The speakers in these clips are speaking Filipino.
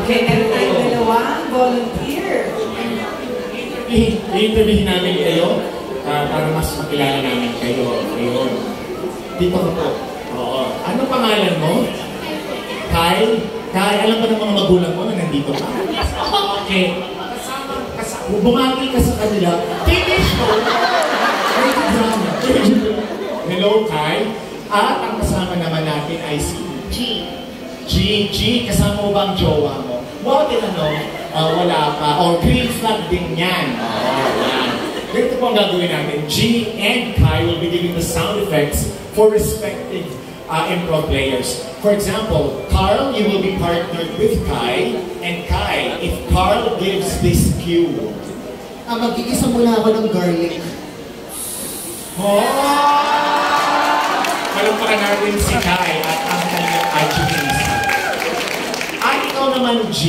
Okay, meron tayong dalawang volunteer. I-interviewin namin kayo para mas makilala namin kayo. Ayun. Dito ka po. Oo. Ano pangalan mo? Kyle? Kyle, alam ba ng mga magulang mo na nandito ka? Okay. Bumagi ka sa kanila. Finish mo! Hello, Kyle. At ang kasama naman natin ay si G. G, kasama mo ba ang jowa mo? Wow, tinanong, wala pa. O, green flag din yan. Yan. Ganito po ang gagawin natin. G and Kai will be giving the sound effects for respective improv players. For example, Carl, you will be partnered with Kai. And Kai, if Carl gives this cue, mag-iisa muna ako ng garlic. Palagpakan natin si Kai at ang kanyang adjectives. At ikaw naman, G,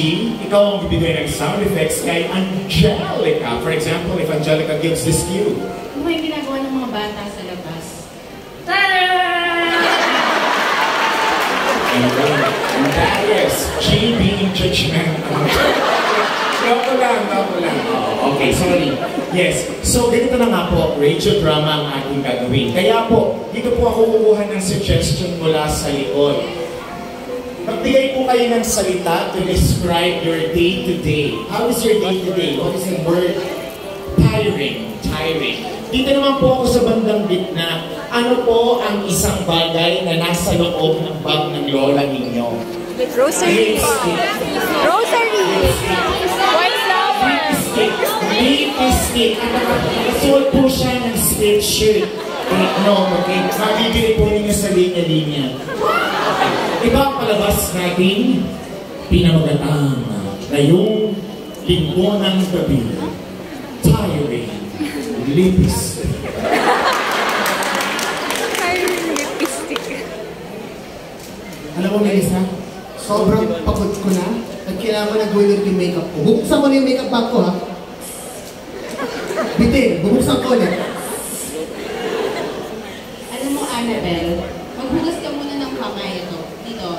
ikaw ang bibigay ng sound effects kay Angelica. For example, if Angelica gives this cue. Ano ba yung ginagawa ng mga bata sa labas? And that is G being judgmental. Loko lang. Okay, sorry. Yes. So, ganito na nga po, radio drama ang ating gagawin. Kaya po, dito po ako kukuha ng suggestion mula sa likod. Magbigay po kayo ng salita to describe your day-to-day. How is your day-to-day? What is the word? Tiring. Dito naman po ako sa bandang gitna. Ano po ang isang bagay na nasa loob ng bag ng lola ninyo? Grocery. White flower. Lipstick. Suot po siya ng sweatshirt. No, okay. Mabibili po ninyo sa linya-linya. Iba ang palabas natin, pinamagatang na yung linggo ng gabi. Tiring. Lipstick. Alam mo, Melissa, sobrang pagod ko na at kailangan ko na gawin ulit yung makeup ko. Bubuksan ko na yung makeup bag ko, ha? Bitin, bubuksan ko ulit. Alam mo, Annabelle, maghugas ka muna ng kamay ito. Dito,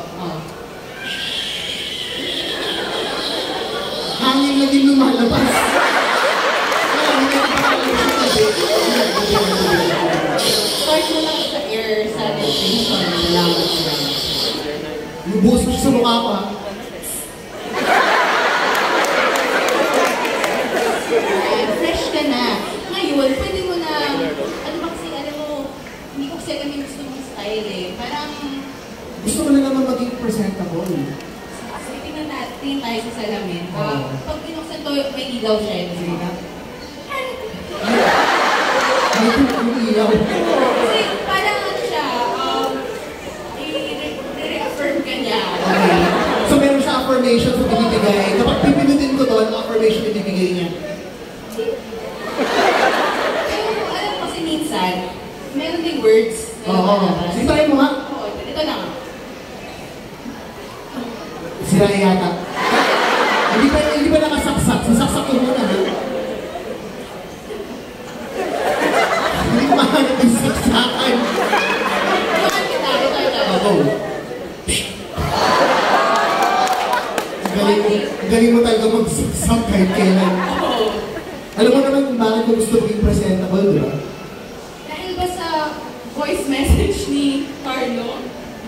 Hangin na din lumalabas. Start mo lang sa air sanitation. Malaman ko lang. Lubuhos mo siya sa mukha ko, ha? Fresh ka na. Ngayon, pwede mo na, ano ba kasi, alam mo, hindi ko kasi alam yung gusto mong style eh. Parang, Gusto ko na naman maging presentable. tingnan natin tayo sa salamin. Pag binuksan to, may ilaw siya. May ilaw. Kasi parang ano siya, i-reaffirm ka niya. Okay. So meron siya affirmation sa binibigay. Kapag pipinutin ko to, ano affirmation na ibibigay niya? Pero alam mo kasi minsan, meron ding words. Oo. Sige tayo mo, ha? Oo, ito na nga. Sira yata. Hindi ba nakasaksak? Sasaksak ko muna, ha? Hindi ko mahanap yung saksakan. Bakit kita? Ito. Oo. Galing mo talaga magsaksak kahit kailan. Alam mo naman kung bakit ko gusto maging presentable, di ba? Dahil ba sa voice message ni Carlo,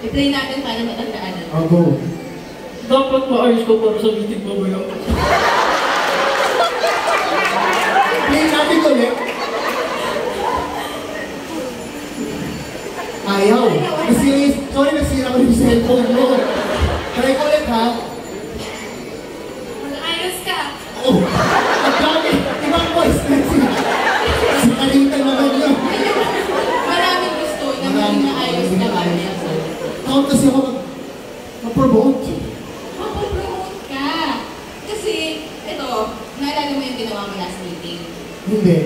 i-play natin para matandaan. I'll go. Dapat maayos ko para sa meeting mamaya. Play natin ulit. Ayaw. Nasira ko yung cellphone mo. Try ko ulit, ha? Mag-ayos ka! Oh, ang dami. Ibang voice message. Si Karita naman yun. Maraming gusto na maging maayos na kanya. Takot kasi ako mag-promote. Mapopromote ka! Kasi, ito, naalala mo yung ginawa mo last meeting? Hindi.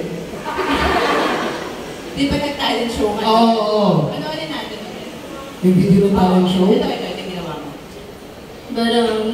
Di ba nag-talent show ka? Oo. Panoorin natin ulit. Yung video ng talent show? Ito yung ginawa mo. Barangay.